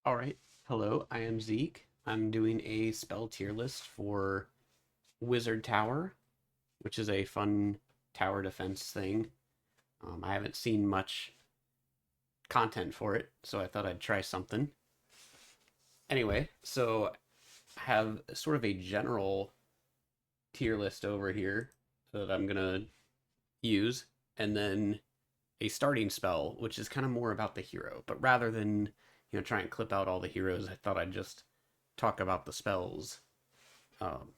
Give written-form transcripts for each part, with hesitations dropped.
Alright, hello, I am Zeke. I'm doing a spell tier list for Wizard Tower, which is a fun tower defense thing. I haven't seen much content for it, so I thought I'd try something. Anyway, so I have sort of a general tier list over here that I'm gonna use, and then a starting spell, which is kind of more about the hero. But rather than, try and clip out all the heroes, I thought I'd just talk about the spells um,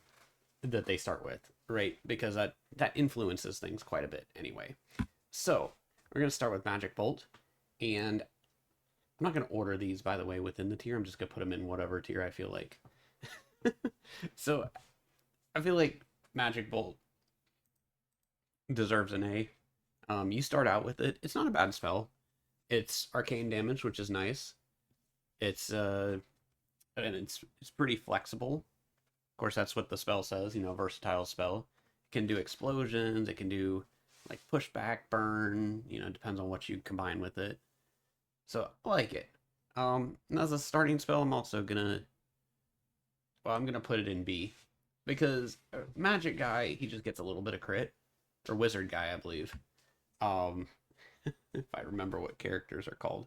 that they start with, right? Because that influences things quite a bit anyway. So we're gonna start with Magic Bolt, and I'm not gonna order these by the way within the tier. I'm just gonna put them in whatever tier I feel like. So I feel like Magic Bolt deserves an A. You start out with it. It's not a bad spell. It's arcane damage, which is nice. It's and it's pretty flexible. Of course, that's what the spell says. Versatile spell. It can do explosions. It can do like pushback, burn. Depends on what you combine with it. So I like it. And as a starting spell, I'm gonna put it in B because Magic guy he just gets a little bit of crit, or Wizard guy I believe. Um, if I remember what characters are called.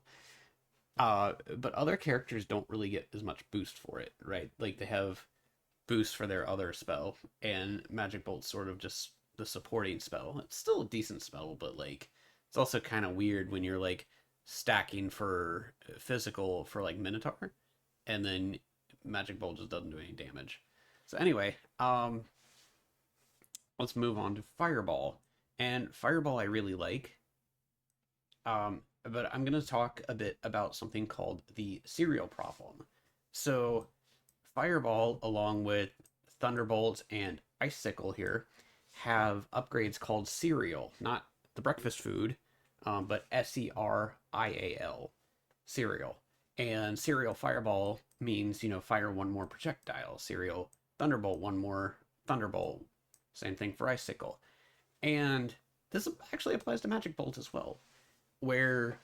But other characters don't really get as much boost for it, right? Like they have boost for their other spell, and Magic Bolt's sort of just the supporting spell. It's still a decent spell, but like it's also kind of weird when you're like stacking for physical for like Minotaur, and then Magic Bolt just doesn't do any damage. So anyway, let's move on to Fireball. And Fireball I really like. But I'm going to talk a bit about something called the serial problem. So, Fireball, along with Thunderbolt and Icicle here, have upgrades called Serial, not the breakfast food, but Serial, Serial. And Serial Fireball means, fire one more projectile. Serial Thunderbolt, one more Thunderbolt. Same thing for Icicle. And this actually applies to Magic Bolt as well, where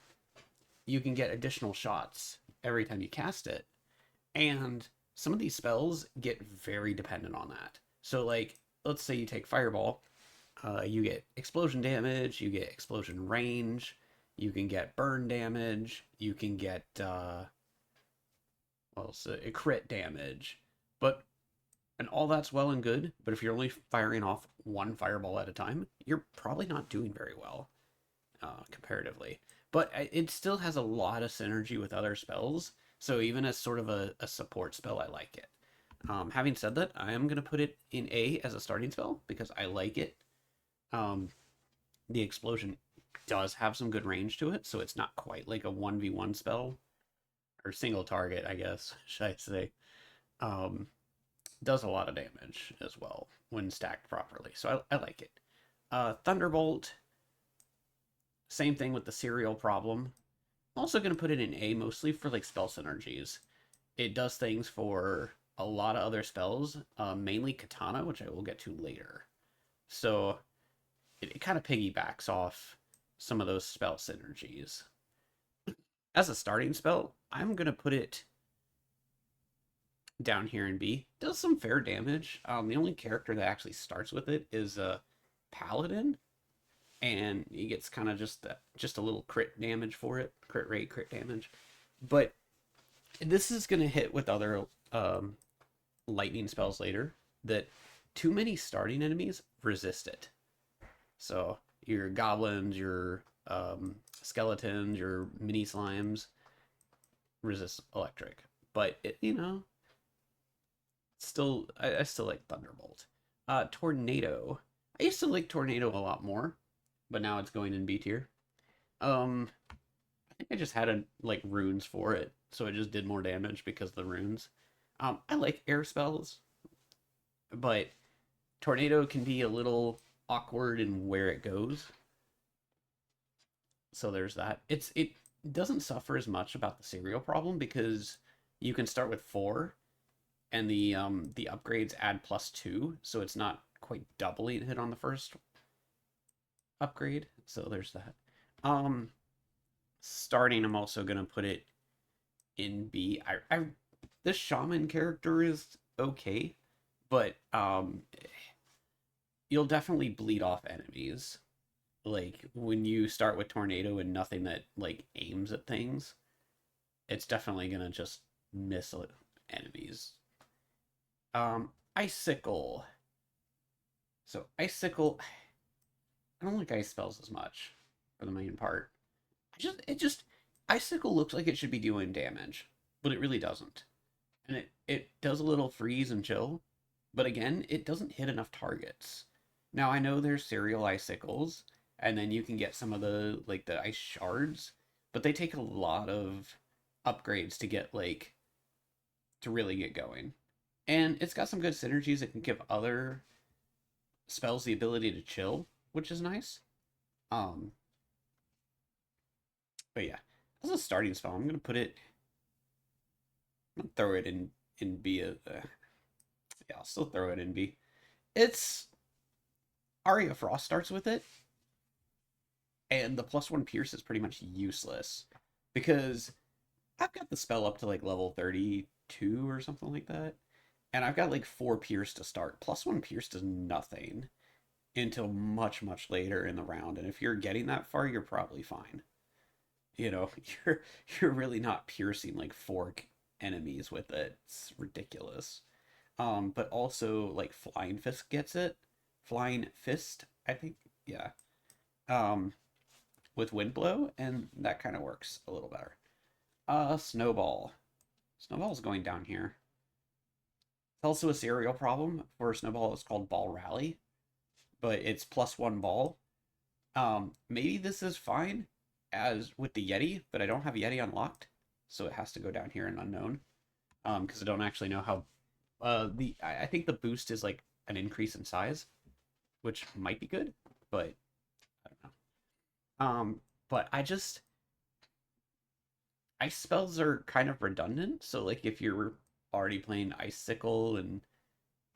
you can get additional shots every time you cast it. And some of these spells get very dependent on that. So, like, let's say you take Fireball, you get explosion damage, you get explosion range, you can get burn damage, you can get, well, so a crit damage. But, and all that's well and good, but if you're only firing off one Fireball at a time, you're probably not doing very well comparatively. But it still has a lot of synergy with other spells. So even as sort of a support spell, I like it. Having said that, I am going to put it in A as a starting spell because I like it. Um, the explosion does have some good range to it, so it's not quite like a 1v1 spell or single target, I guess, should I say. Um, does a lot of damage as well when stacked properly, so I like it. Thunderbolt, same thing with the serial problem. I'm also going to put it in A mostly for like spell synergies. It does things for a lot of other spells, mainly Katana, which I will get to later. So it kind of piggybacks off some of those spell synergies. As a starting spell, I'm going to put it down here in B. Does some fair damage. The only character that actually starts with it is a Paladin, and he gets kind of just a little crit damage for it, crit rate, crit damage. But this is going to hit with other lightning spells later that too many starting enemies resist it. So your goblins, your skeletons, your mini slimes resist electric, but still I still like Thunderbolt. Tornado. I used to like Tornado a lot more, but now it's going in B tier. Um, I think I just had like runes for it, so it just did more damage because of the runes. I like air spells, but Tornado can be a little awkward in where it goes. So there's that. It doesn't suffer as much about the serial problem because you can start with 4 and the upgrades add +2, so it's not quite doubling hit on the first upgrade. So there's that. Um Starting I'm also gonna put it in B. This shaman character is okay, but you'll definitely bleed off enemies. Like when you start with tornado and nothing that like aims at things, it's definitely gonna just miss enemies. Icicle. So icicle, I don't like ice spells as much for the main part. It just icicle looks like it should be doing damage, but it really doesn't. And it does a little freeze and chill, but again, it doesn't hit enough targets. Now I know there's serial icicles, and then you can get some of the like the ice shards, but they take a lot of upgrades to get like to really get going. And it's got some good synergies. It can give other spells the ability to chill, which is nice. Um, but yeah, as a starting spell, I'm gonna put it. I'm gonna throw it in B. Yeah, I'll still throw it in B. It's Aria Frost starts with it, and the +1 Pierce is pretty much useless because I've got the spell up to like level 32 or something like that, and I've got like 4 Pierce to start. +1 Pierce does nothing until much, much later in the round, and if you're getting that far, you're probably fine. You know, you're really not piercing like 4 enemies with it. It's ridiculous. But also like Flying Fist gets it. Flying Fist, I think. Yeah. Um, with Wind Blow, and that kind of works a little better. Snowball. Snowball's going down here. It's also a serial problem for Snowball. It's called Ball Rally, but it's +1 ball. Maybe this is fine as with the Yeti, but I don't have Yeti unlocked, so it has to go down here in unknown. Because I don't actually know how. I think the boost is like an increase in size, which might be good, but I don't know. But ice spells are kind of redundant. So like if you're already playing Icicle and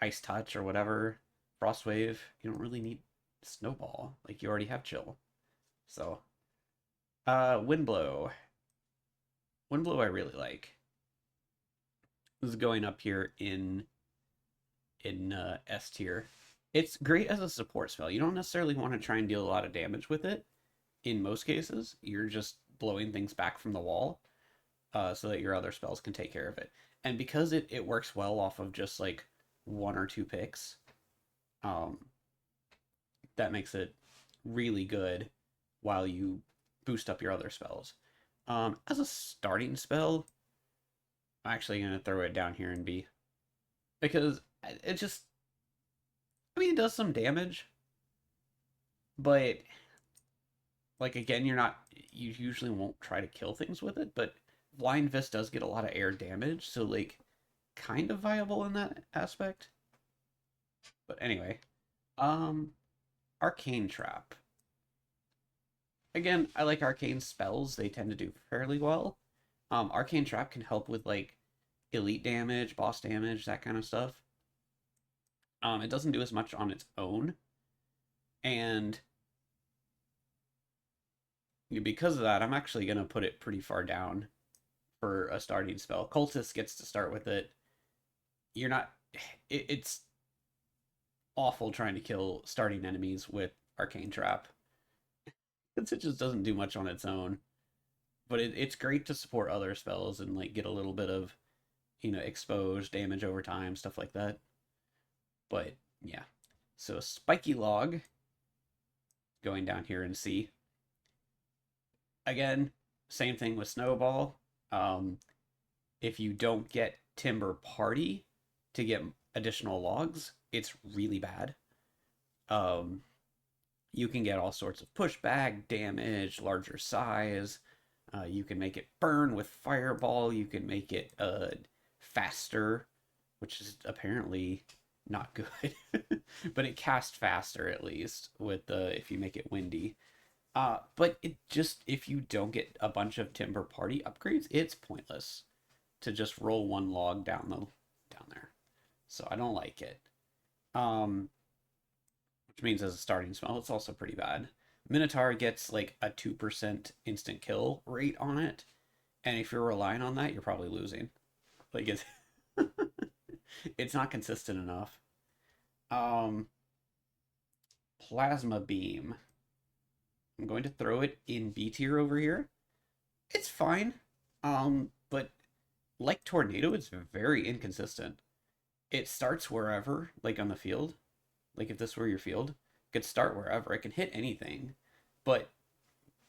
Ice Touch or whatever, Frost Wave, you don't really need Snowball. Like you already have Chill. So Windblow. Windblow I really like. This is going up here in S tier. It's great as a support spell. You don't necessarily want to try and deal a lot of damage with it. In most cases, you're just blowing things back from the wall so that your other spells can take care of it. And because it works well off of just like 1 or 2 picks, um, that makes it really good while you boost up your other spells. As a starting spell, I'm actually going to throw it down here in B because it just, I mean, it does some damage, but like again, you usually won't try to kill things with it, but Blind Fist does get a lot of air damage, so like kind of viable in that aspect. But anyway, um, Arcane Trap. Again, I like arcane spells. They tend to do fairly well. Arcane Trap can help with like elite damage, boss damage, that kind of stuff. It doesn't do as much on its own, and because of that, I'm actually gonna put it pretty far down for a starting spell. Cultist gets to start with it. You're not. It's awful trying to kill starting enemies with Arcane Trap. It just doesn't do much on its own. But it's great to support other spells and like get a little bit of exposed damage over time, stuff like that. But yeah, so Spiky Log going down here in C. Again, same thing with Snowball. Um, if you don't get Timber Party to get additional logs, it's really bad. Um, you can get all sorts of pushback, damage, larger size. You can make it burn with Fireball. You can make it faster, which is apparently not good, but it casts faster at least with if you make it windy. But it just if you don't get a bunch of Timber Party upgrades, it's pointless to just roll 1 log down there. So I don't like it. Which means as a starting spell, it's also pretty bad. Minotaur gets like a 2% instant kill rate on it, And if you're relying on that, you're probably losing. Like it's it's not consistent enough. Um, Plasma Beam. I'm going to throw it in B tier over here. It's fine. But like Tornado, it's very inconsistent. It starts wherever, like on the field. Like if this were your field, it could start wherever. It can hit anything. But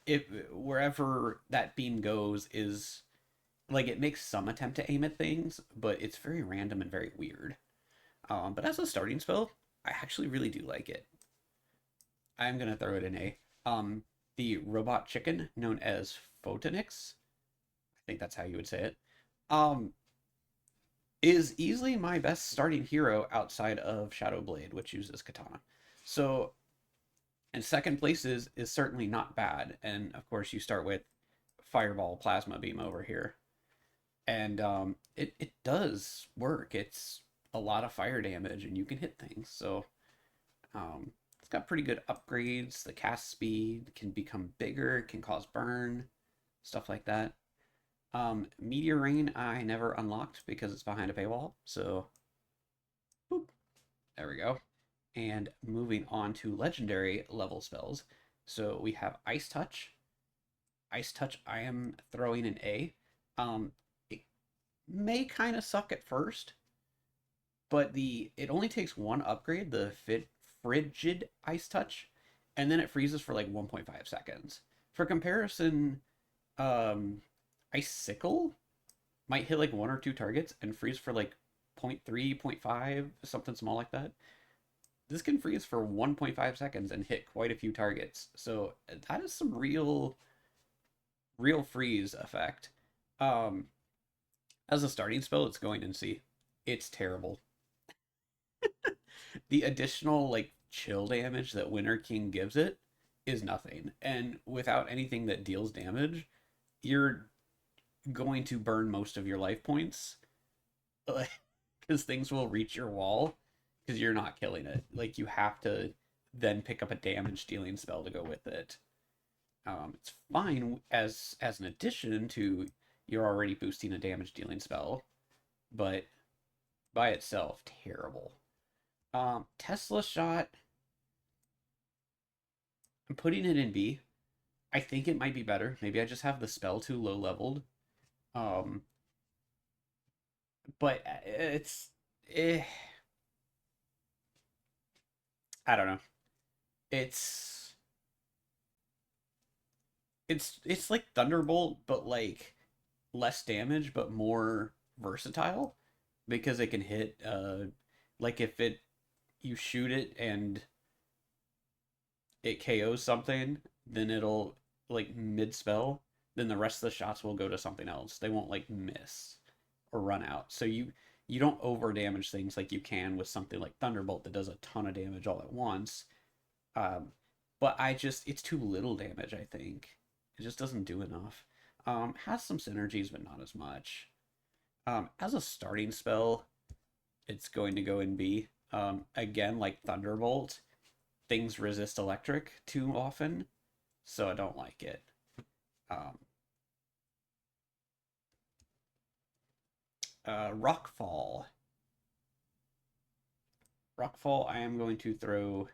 if wherever that beam goes is like it makes some attempt to aim at things, but it's very random and very weird. But as a starting spell, I actually really do like it. I'm gonna throw it in A. The robot chicken known as Photonix, I think that's how you would say it, um, is easily my best starting hero outside of Shadowblade, which uses katana. So, and second place is certainly not bad. And of course, you start with Fireball Plasma Beam over here, and it does work. It's a lot of fire damage, and you can hit things. So it's got pretty good upgrades. The cast speed can become bigger, can cause burn, stuff like that. Meteor Rain I never unlocked because it's behind a paywall. So boop, there we go. And moving on to legendary level spells. So we have Ice Touch. Ice Touch I am throwing an A. It may kind of suck at first, but it only takes one upgrade, the Frigid Ice Touch, and then it freezes for like 1.5 seconds. For comparison, Icicle might hit like one or two targets and freeze for like 0.3, 0.5, something small like that. This can freeze for 1.5 seconds and hit quite a few targets. So that is some real freeze effect. Um, as a starting spell, it's going in C. It's terrible. The additional like chill damage that Winter King gives it is nothing. And without anything that deals damage, you're going to burn most of your life points because things will reach your wall because you're not killing it. Like you have to then pick up a damage dealing spell to go with it. It's fine as an addition to you're already boosting a damage dealing spell, but by itself, terrible. Tesla shot. I'm putting it in B. I think it might be better. Maybe I just have the spell too low leveled. Um, but it's eh, I don't know. It's it's like Thunderbolt, but like less damage, but more versatile because it can hit. Like if it you shoot it and it KOs something, then it'll like mid spell. Then the rest of the shots will go to something else. They won't like miss or run out. So you don't over damage things like you can with something like Thunderbolt that does a ton of damage all at once. Um, but it's too little damage. I think it just doesn't do enough. Has some synergies, but not as much. As a starting spell, it's going to go in B. Again, like Thunderbolt, things resist electric too often, so I don't like it. Um, Rockfall. Rockfall, I am going to throw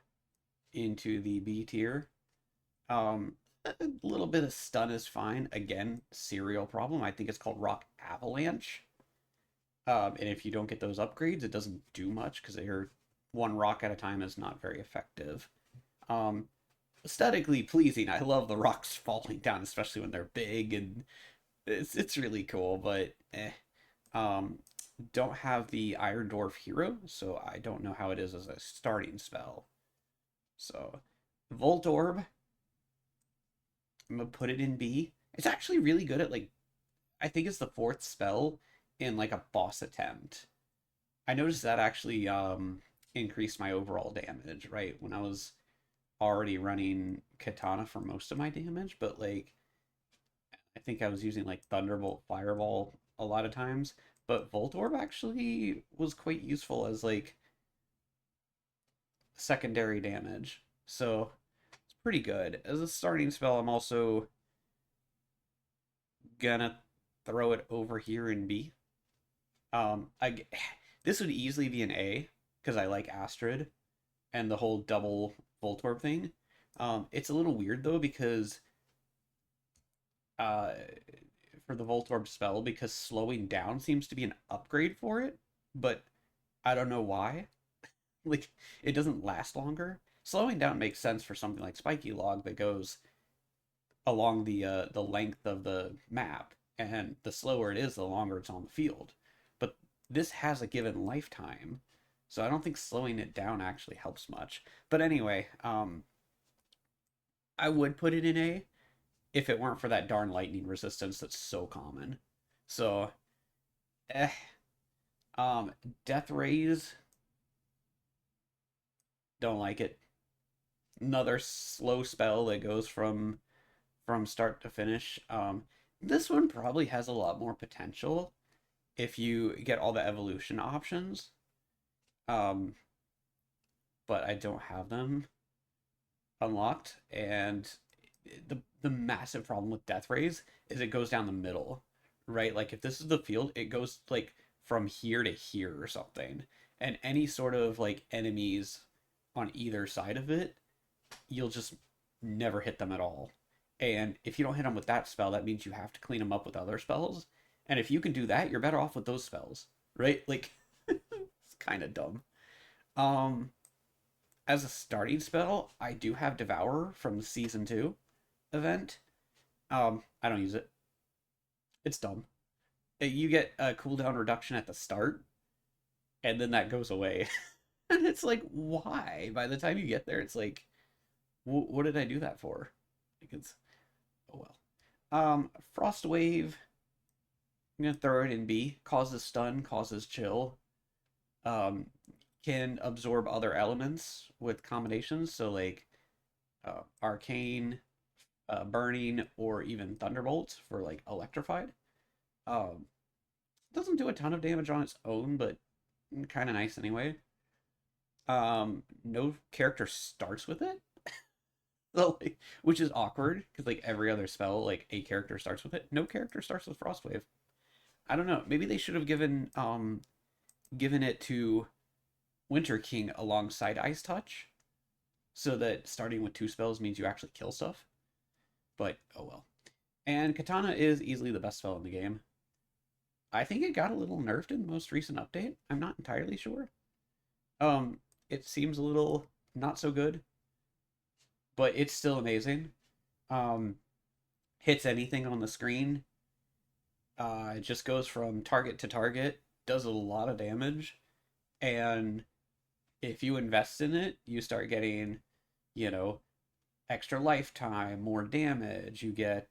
into the B tier. A little bit of stun is fine. Again, serial problem. I think it's called Rock Avalanche. And if you don't get those upgrades, it doesn't do much because they're one rock at a time is not very effective. Um, Aesthetically pleasing. I love the rocks falling down, especially when they're big, and it's really cool. But um, don't have the Iron Dwarf hero, so I don't know how it is as a starting spell. So Voltorb, I'm gonna put it in B. It's actually really good at like I think it's the fourth spell in like a boss attempt. I noticed that actually increased my overall damage, right? When I was already running katana for most of my damage, but like I think I was using like Thunderbolt, Fireball a lot of times, but Voltorb actually was quite useful as like secondary damage. So it's pretty good. As a starting spell, I'm also gonna throw it over here in B. I this would easily be an A because I like Astrid and the whole double Voltorb thing. It's a little weird though because uh, for the Voltorb spell because slowing down seems to be an upgrade for it, but I don't know why. Like it doesn't last longer. Slowing down makes sense for something like Spiky Log that goes along the length of the map, and the slower it is, the longer it's on the field. But this has a given lifetime, so I don't think slowing it down actually helps much. But anyway, I would put it in A if it weren't for that darn lightning resistance that's so common. So, eh. Um, Death Rays, don't like it. Another slow spell that goes from start to finish. This one probably has a lot more potential if you get all the evolution options. Um, but I don't have them unlocked, and the massive problem with Death Rays is it goes down the middle, right? Like if this is the field, it goes like from here to here or something, and any sort of like enemies on either side of it, you'll just never hit them at all. And if you don't hit them with that spell, that means you have to clean them up with other spells. And if you can do that, you're better off with those spells, right? Like it's kind of dumb. Um, as a starting spell, I do have Devour from the season 2 event. I don't use it. It's dumb. You get a cooldown reduction at the start, and then that goes away. And it's like, why? By the time you get there, it's like, what did I do that for? Like it's oh well. Frost Wave. I'm gonna throw it in B. Causes stun, causes chill. Um, can absorb other elements with combinations. So like arcane, burning, or even thunderbolt for like electrified. Um, doesn't do a ton of damage on its own, but kind of nice anyway. No character starts with it, so, like, which is awkward because like every other spell, like a character starts with it. No character starts with Frostwave. I don't know. Maybe they should have given it to Winter King alongside Ice Touch, so that starting with two spells means you actually kill stuff. But oh well. And Katana is easily the best spell in the game. I think it got a little nerfed in the most recent update. I'm not entirely sure. Um, it seems a little not so good, but it's still amazing. Um, hits anything on the screen. It just goes from target to target, does a lot of damage, and if you invest in it, you start getting, you know, extra lifetime, more damage. You get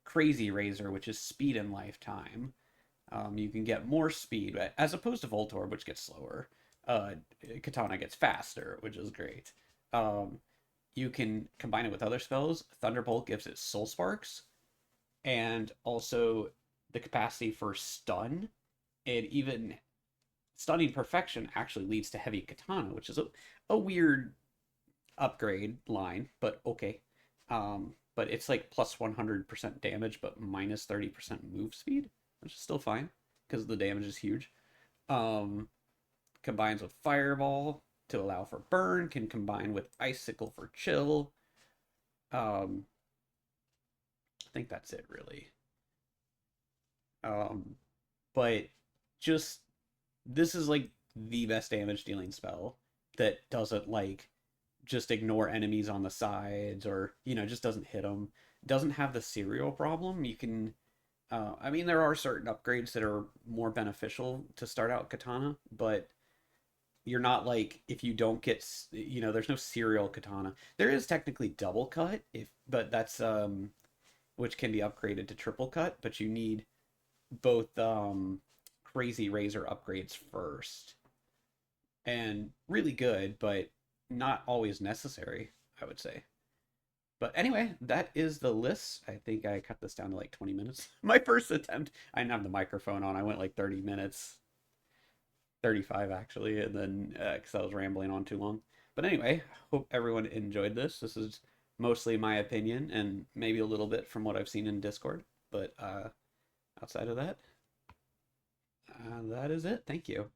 Crazy Razor, which is speed and lifetime. You can get more speed, as opposed to Voltorb, which gets slower. Uh, Katana gets faster, which is great. Um, you can combine it with other spells. Thunderbolt gives it Soul Sparks, and also the capacity for stun. And even stunning perfection actually leads to heavy katana, which is a weird upgrade line, but okay. But it's like plus 100% damage, but minus 30% move speed, which is still fine because the damage is huge. Um, Combines with Fireball to allow for burn, can combine with Icicle for chill. Um, I think that's it really. Um, but just this is like the best damage dealing spell that doesn't like just ignore enemies on the sides or just doesn't hit them. Doesn't have the serial problem. You can I mean there are certain upgrades that are more beneficial to start out katana, but you're not like if you don't get there's no serial katana. There is technically double cut if but that's which can be upgraded to triple cut, but you need both crazy razor upgrades first, and really good, but not always necessary, I would say. But anyway, that is the list. I think I cut this down to like 20 minutes. My first attempt, I didn't have the microphone on. I went like 30 minutes, 35 actually, and then because I was rambling on too long. But anyway, hope everyone enjoyed this. This is mostly my opinion and maybe a little bit from what I've seen in Discord. But outside of that, that is it. Thank you.